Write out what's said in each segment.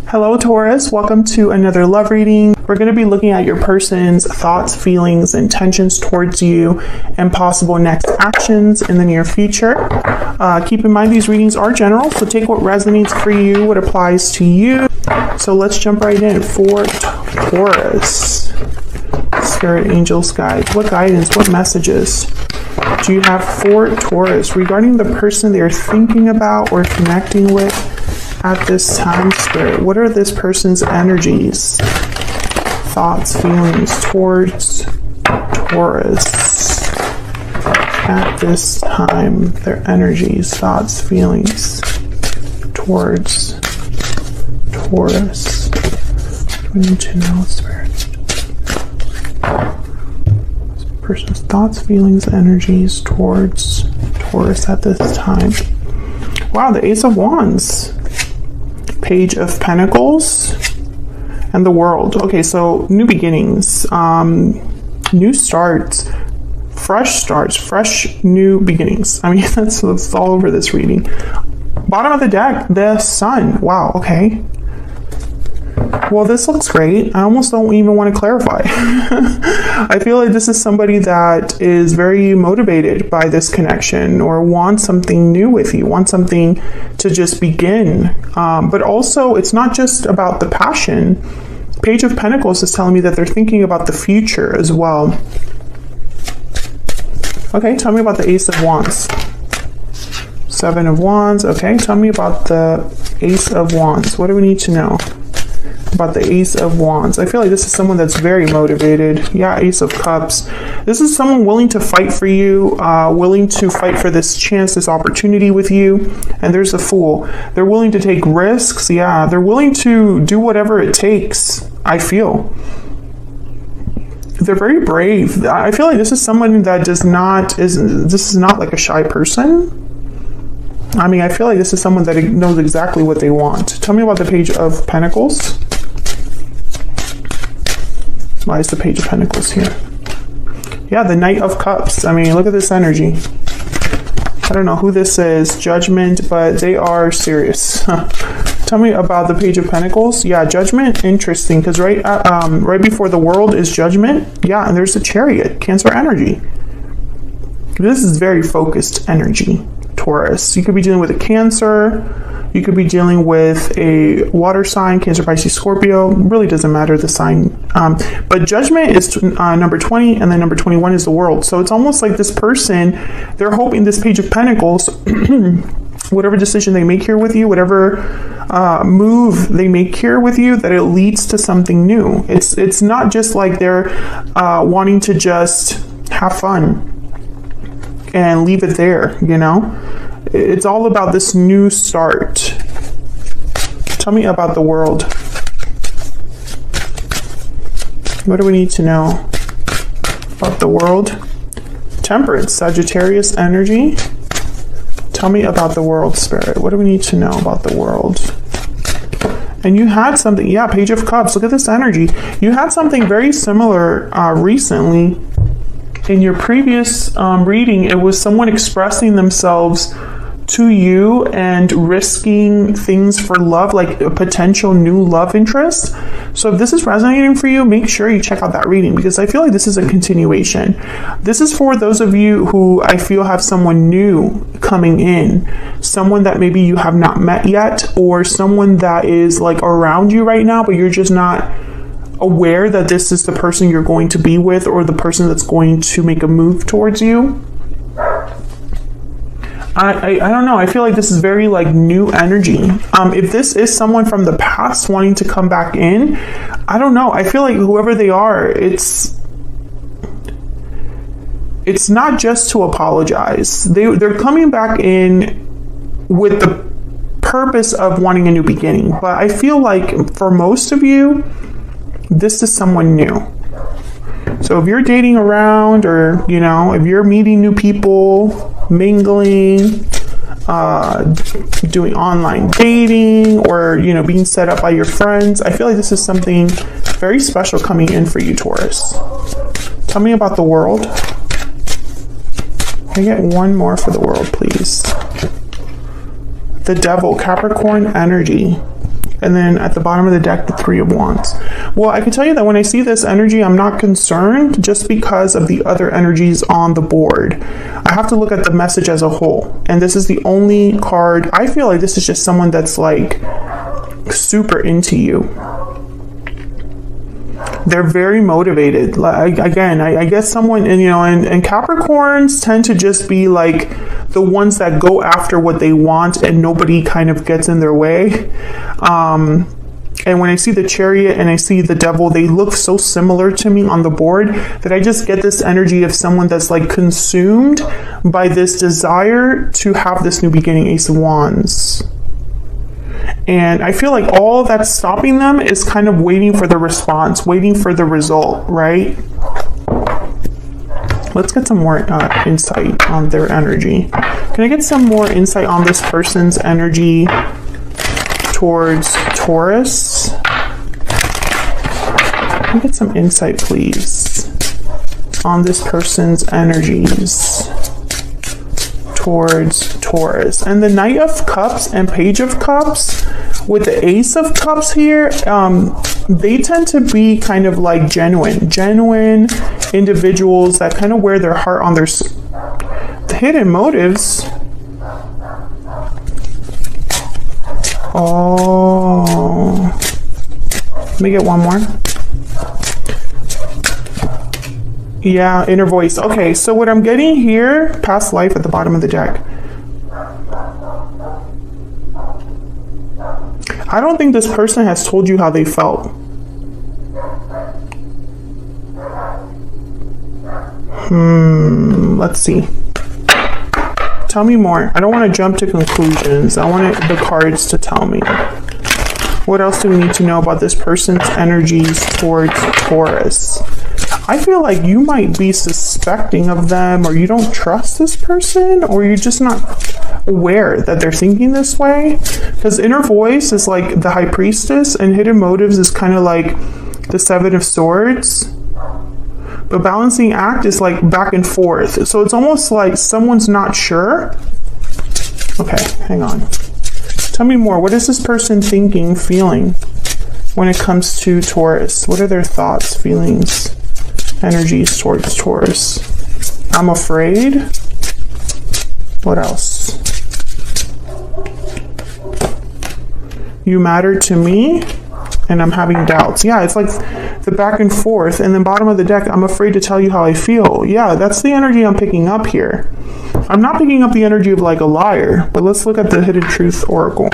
Hello Taurus, welcome to another love reading. We're going to be looking at your person's thoughts, feelings, intentions towards you, and possible next actions in the near future. Keep in mind these readings are general, so take what resonates for you, what applies to you. So let's jump right in for Taurus. Spirit, angels, guides. What guidance, what messages do you have for Taurus regarding the person they're thinking about or connecting with at this time, Spirit? What are this person's energies, thoughts, feelings towards Taurus at this time? Their energies, thoughts, feelings towards Taurus. What do we need to know, Spirit? This person's thoughts, feelings, energies towards Taurus at this time. Wow, the Ace of Wands. Page of Pentacles and the World. Okay, so new beginnings, new starts, fresh new beginnings. I mean, that's all over this reading. Bottom of the deck, the Sun. Wow, okay. Well, this looks great. I almost don't even want to clarify. I feel like this is somebody that is very motivated by this connection or wants something new with you, wants something to just begin. But also, it's not just about the passion. Page of Pentacles is telling me that they're thinking about the future as well. Okay, tell me about the Ace of Wands. Seven of Wands. Okay, tell me about the Ace of Wands. What do we need to know about the Ace of Wands? I feel like this is someone that's very motivated. Yeah, Ace of Cups. This is someone willing to fight for you, willing to fight for this chance, this opportunity with you. And there's the Fool. They're willing to take risks. Yeah, they're willing to do whatever it takes, I feel. They're very brave. I feel like this is someone that this is not like a shy person. I mean, I feel like this is someone that knows exactly what they want. Tell me about the Page of Pentacles. Why is the Page of Pentacles here? Yeah, the Knight of Cups. I mean, look at this energy. I don't know who this is, Judgment, but they are serious. Tell me about the Page of Pentacles. Yeah, Judgment, interesting, because right before the World is Judgment. Yeah, and there's the Chariot, Cancer energy. This is very focused energy, Taurus. You could be dealing with a Cancer. You could be dealing with a water sign, Cancer, Pisces, Scorpio. Really doesn't matter the sign. But Judgment is number 20, and then number 21 is the World. So it's almost like this person, they're hoping this Page of Pentacles, whatever decision they make here with you, whatever move they make here with you, that it leads to something new. It's not just like they're wanting to just have fun and leave it there, you know? It's all about this new start. Tell me about the World. What do we need to know about the World? Temperance, Sagittarius energy. Tell me about the World, Spirit. What do we need to know about the World? And you had something, yeah, Page of Cups. Look at this energy. You had something very similar recently. In your previous reading, it was someone expressing themselves to you and risking things for love, like a potential new love interest. So if this is resonating for you, make sure you check out that reading, because I feel like this is a continuation. This is for those of you who I feel have someone new coming in, someone that maybe you have not met yet, or someone that is like around you right now, but you're just not aware that this is the person you're going to be with, or the person that's going to make a move towards you. I don't know. I feel like this is very like new energy. If this is someone from the past wanting to come back in, I don't know. I feel like whoever they are, it's not just to apologize. They're coming back in with the purpose of wanting a new beginning. But I feel like for most of you, this is someone new. So if you're dating around, or, you know, if you're meeting new people, mingling, doing online dating, or, you know, being set up by your friends, I feel like this is something very special coming in for you, Taurus. Tell me about the World. Can I get one more for the World, please? The Devil, Capricorn energy. And then at the bottom of the deck, the Three of Wands. Well, I can tell you that when I see this energy, I'm not concerned just because of the other energies on the board. I have to look at the message as a whole. And this is the only card. I feel like this is just someone that's like super into you. They're very motivated. Like, again, I guess someone, and Capricorns tend to just be like the ones that go after what they want and nobody kind of gets in their way. And when I see the Chariot and I see the Devil, they look so similar to me on the board that I just get this energy of someone that's like consumed by this desire to have this new beginning. Ace of Wands. And I feel like all that's stopping them is kind of waiting for the response, waiting for the result, right? Let's get some more insight on their energy. Can I get some more insight on this person's energy towards Taurus? Can I get some insight, please, on this person's energies towards Taurus? And the Knight of Cups and Page of Cups with the Ace of Cups here, they tend to be kind of like genuine individuals that kind of wear their heart on their hidden motives. Oh, let me get one more. Yeah, inner voice. Okay, so what I'm getting here, past life at the bottom of the deck. I don't think this person has told you how they felt. Let's see. Tell me more. I don't want to jump to conclusions. I want the cards to tell me. What else do we need to know about this person's energies towards Taurus? I feel like you might be suspecting of them, or you don't trust this person, or you're just not aware that they're thinking this way. Because inner voice is like the High Priestess, and hidden motives is kind of like the Seven of Swords. But balancing act is like back and forth. So it's almost like someone's not sure. Okay, hang on. Tell me more. What is this person thinking, feeling when it comes to Taurus? What are their thoughts, feelings, energies towards Taurus? I'm afraid. What else? You matter to me, and I'm having doubts. Yeah, it's like the back and forth. And then bottom of the deck, I'm afraid to tell you how I feel. Yeah, that's the energy I'm picking up here. I'm not picking up the energy of like a liar, but let's look at the Hidden Truth Oracle.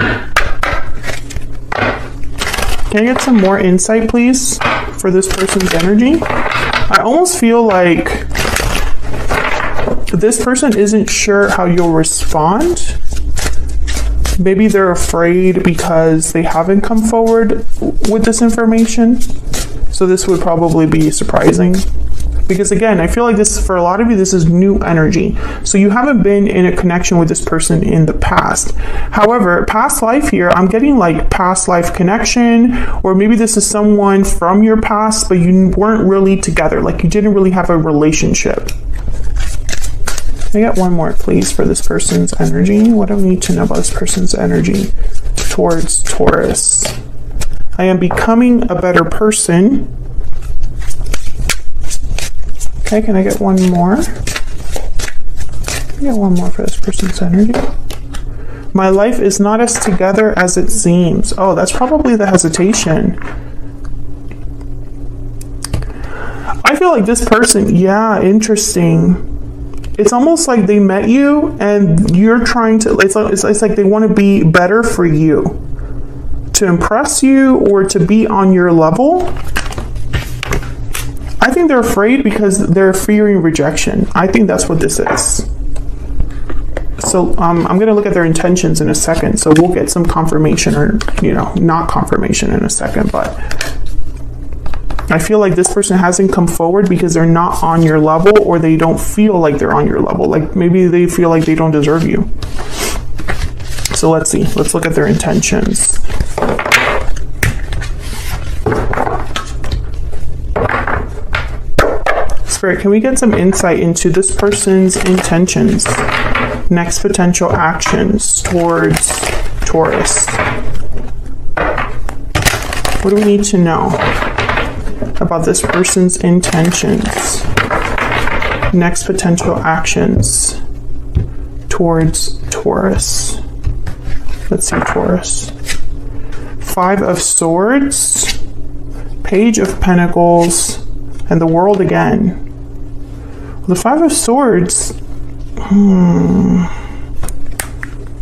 Can I get some more insight, please, for this person's energy? I almost feel like this person isn't sure how you'll respond. Maybe they're afraid because they haven't come forward with this information. So this would probably be surprising. Because again, I feel like this, for a lot of you, this is new energy. So you haven't been in a connection with this person in the past. However, past life here, I'm getting like past life connection, or maybe this is someone from your past, but you weren't really together. Like you didn't really have a relationship. Can I get one more, please, for this person's energy? What do we need to know about this person's energy towards Taurus? I am becoming a better person. Okay, can I get one more? Can I get one more for this person's energy? My life is not as together as it seems. Oh, that's probably the hesitation. I feel like this person, yeah, interesting. It's almost like they met you and you're trying to, it's like they want to be better for you, to impress you or to be on your level. I think they're afraid because they're fearing rejection. I think that's what this is. So I'm going to look at their intentions in a second. So we'll get some confirmation, or, not confirmation in a second, but I feel like this person hasn't come forward because they're not on your level, or they don't feel like they're on your level. Like maybe they feel like they don't deserve you. So let's see. Let's look at their intentions. Spirit, can we get some insight into this person's intentions? Next potential actions towards Taurus. What do we need to know about this person's intentions? Next potential actions towards Taurus. Let's see, Taurus. 5 of Swords, Page of Pentacles, and the World again. The 5 of Swords,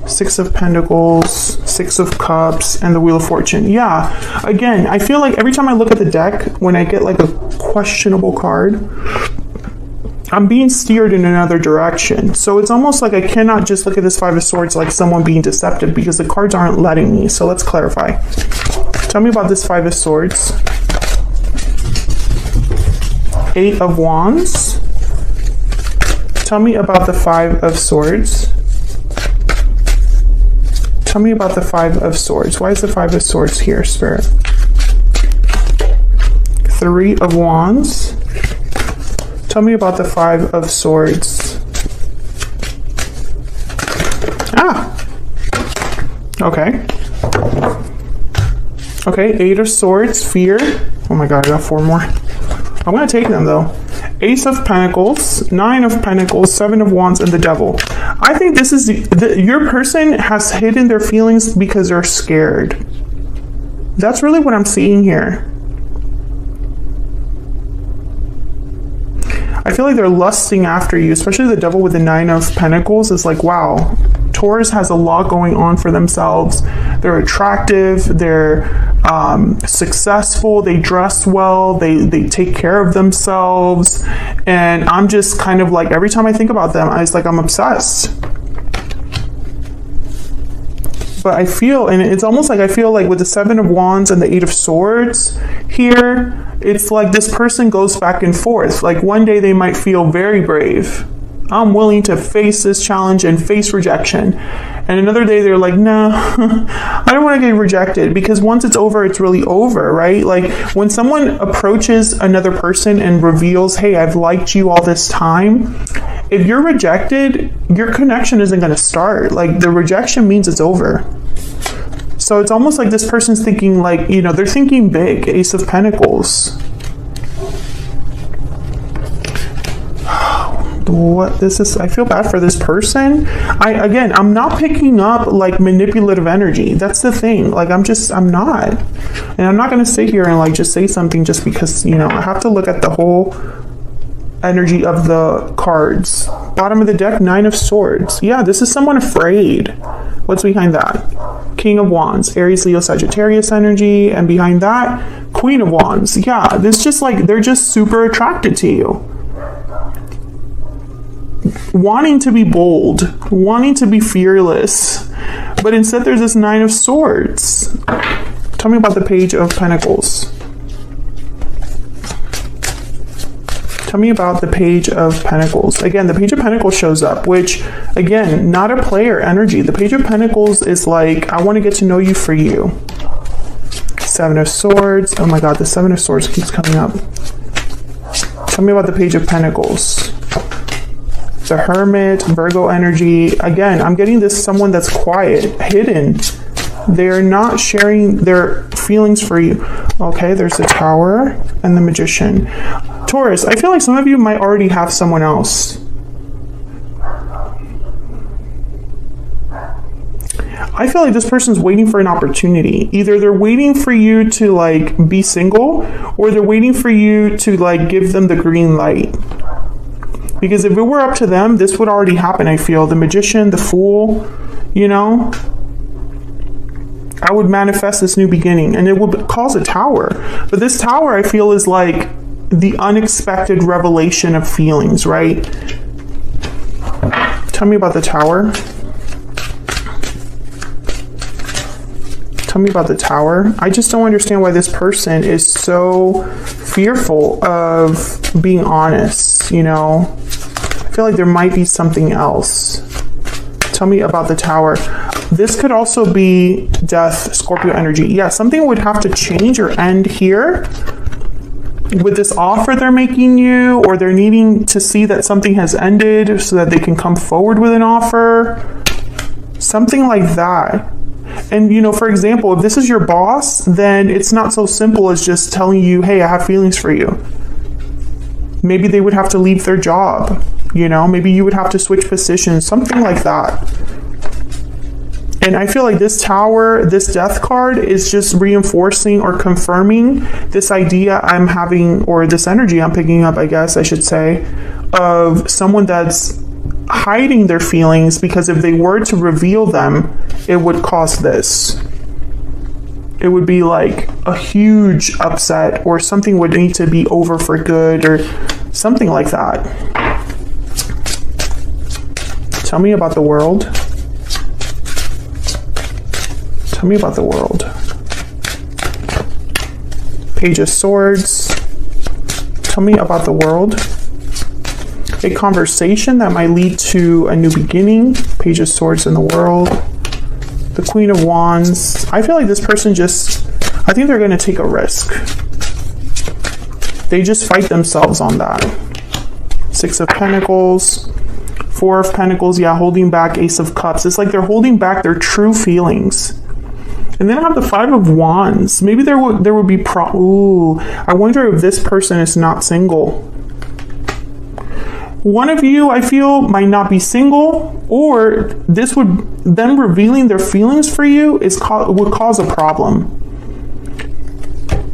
6 of Pentacles, 6 of Cups, and the Wheel of Fortune. Yeah, again, I feel like every time I look at the deck, when I get like a questionable card, I'm being steered in another direction. So it's almost like I cannot just look at this 5 of Swords like someone being deceptive, because the cards aren't letting me. So let's clarify. Tell me about this 5 of Swords. 8 of Wands. Tell me about the 5 of Swords. Tell me about the 5 of Swords. Why is the 5 of Swords here, Spirit? 3 of Wands. Tell me about the 5 of Swords. Ah! Okay. Okay, 8 of Swords, Fear. Oh my god, I got 4 more. I'm going to take them, though. Ace of Pentacles, 9 of Pentacles, 7 of Wands, and the Devil. I think this is your person has hidden their feelings because they're scared. That's really what I'm seeing here. I feel like they're lusting after you, especially the Devil with the 9 of Pentacles. Is like, wow, Taurus has a lot going on for themselves. They're attractive, they're successful, they dress well, they take care of themselves, and I'm just kind of like, every time I think about them, I'm obsessed. But I feel, and it's almost like I feel like with the 7 of Wands and the 8 of Swords here, it's like this person goes back and forth. Like one day they might feel very brave. I'm willing to face this challenge and face rejection. And another day they're like, no, I don't want to get rejected, because once it's over, it's really over, right? Like when someone approaches another person and reveals, hey, I've liked you all this time, if you're rejected, your connection isn't going to start. Like the rejection means it's over. So it's almost like this person's thinking like, you know, they're thinking big. Ace of Pentacles. What this is, I feel bad for this person. I'm not picking up like manipulative energy. That's the thing. Like I'm not. And I'm not going to sit here and like just say something just because, you know, I have to look at the whole energy of the cards. Bottom of the deck, 9 of Swords. Yeah, this is someone afraid. What's behind that? King of Wands, Aries, Leo, Sagittarius energy, and behind that, Queen of Wands. Yeah, this just like, they're just super attracted to you. Wanting to be bold, wanting to be fearless, but instead there's this 9 of Swords. Tell me about the Page of Pentacles. Tell me about the Page of Pentacles. Again, the Page of Pentacles shows up, which, again, not a player energy. The Page of Pentacles is like, I want to get to know you for you. 7 of Swords. Oh my god, the 7 of Swords keeps coming up. Tell me about the Page of Pentacles. The Hermit, Virgo energy. Again, I'm getting this someone that's quiet, hidden. They're not sharing their feelings for you. Okay, there's the Tower and the Magician. Taurus, I feel like some of you might already have someone else. I feel like this person's waiting for an opportunity. Either they're waiting for you to like be single, or they're waiting for you to like give them the green light. Because if it were up to them, this would already happen, I feel. The Magician, the Fool, you know? I would manifest this new beginning, and it would cause a Tower. But this Tower, I feel, is like the unexpected revelation of feelings, right? Tell me about the Tower. Tell me about the Tower. I just don't understand why this person is so fearful of being honest, you know? I feel like there might be something else. Tell me about the Tower. This could also be Death, Scorpio energy. Yeah, something would have to change or end here with this offer they're making you, or they're needing to see that something has ended so that they can come forward with an offer. Something like that. And, you know, for example, if this is your boss, then it's not so simple as just telling you, hey, I have feelings for you. Maybe they would have to leave their job, you know, maybe you would have to switch positions, something like that. And I feel like this Tower, this Death card is just reinforcing or confirming this idea I'm having, or this energy I'm picking up, I guess I should say, of someone that's hiding their feelings, because if they were to reveal them, it would cause this. It would be like a huge upset, or something would need to be over for good, or something like that. Tell me about the world. Tell me about the world. Page of Swords. Tell me about the world. A conversation that might lead to a new beginning. Page of Swords in the world. The Queen of Wands. I feel like this person I think they're going to take a risk. They just fight themselves on that. Six of Pentacles. Four of Pentacles. Yeah, holding back. Ace of Cups. It's like they're holding back their true feelings. And then I have the Five of Wands. Maybe there would be ooh, I wonder if this person is not single. One of you, I feel, might not be single, or this would, them revealing their feelings for you would cause a problem.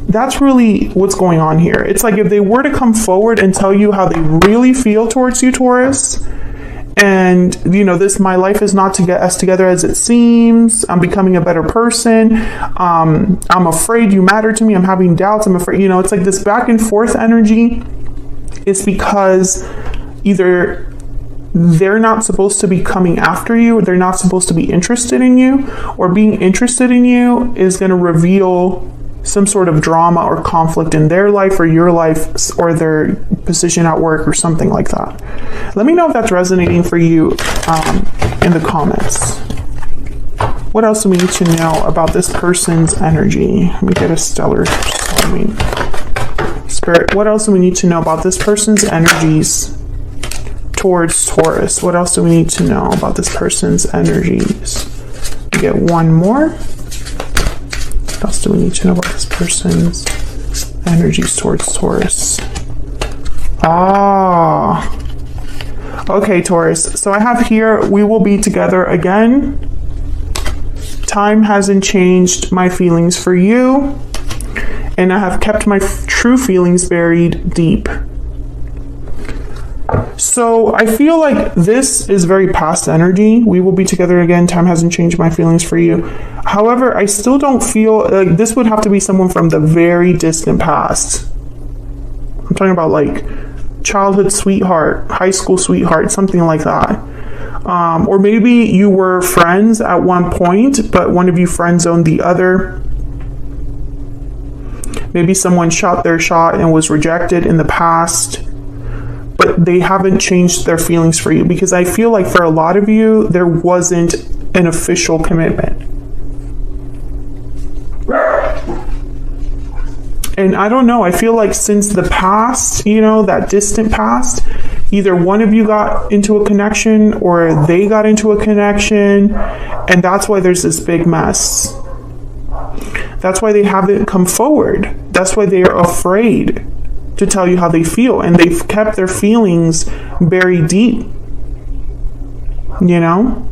That's really what's going on here. It's like if they were to come forward and tell you how they really feel towards you, Taurus, and, you know, my life is not to get as together as it seems. I'm becoming a better person. I'm afraid you matter to me. I'm having doubts. I'm afraid, you know, it's like this back and forth energy. It's because either they're not supposed to be coming after you, they're not supposed to be interested in you, or being interested in you is going to reveal some sort of drama or conflict in their life or your life, or their position at work or something like that. Let me know if that's resonating for you in the comments. What else do we need to know about this person's energy? Let me get a stellar. Spirit, what else do we need to know about this person's energies towards Taurus? What else do we need to know about this person's energies? We get one more. What else do we need to know about this person's energies towards Taurus? Okay, Taurus. So I have here, we will be together again. Time hasn't changed my feelings for you, and I have kept my true feelings buried deep. So I feel like this is very past energy. We will be together again. Time hasn't changed my feelings for you. However, I still don't feel like this would have to be someone from the very distant past. I'm talking about like childhood sweetheart, high school sweetheart, something like that. Or maybe you were friends at one point, but one of you friend zoned the other. Maybe someone shot their shot and was rejected in the past, but they haven't changed their feelings for you, because I feel like for a lot of you, there wasn't an official commitment. And I don't know, I feel like since the past, you know, that distant past, either one of you got into a connection or they got into a connection, and that's why there's this big mess. That's why they haven't come forward. That's why they are afraid to tell you how they feel, and they've kept their feelings buried deep. You know?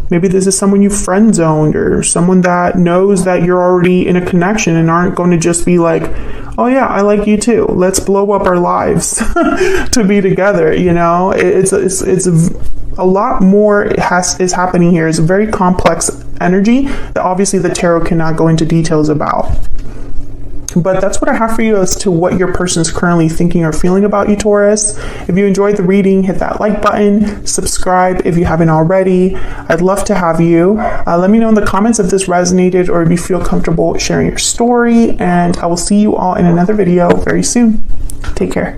Maybe this is someone you friend zoned, or someone that knows that you're already in a connection and aren't going to just be like, oh yeah, I like you too. Let's blow up our lives to be together. You know, it's a lot more is happening here. It's a very complex energy that obviously the tarot cannot go into details about. But that's what I have for you as to what your person's currently thinking or feeling about you, Taurus. If you enjoyed the reading, hit that like button, subscribe if you haven't already. I'd love to have you. Let me know in the comments if this resonated or if you feel comfortable sharing your story, and I will see you all in another video very soon. Take care.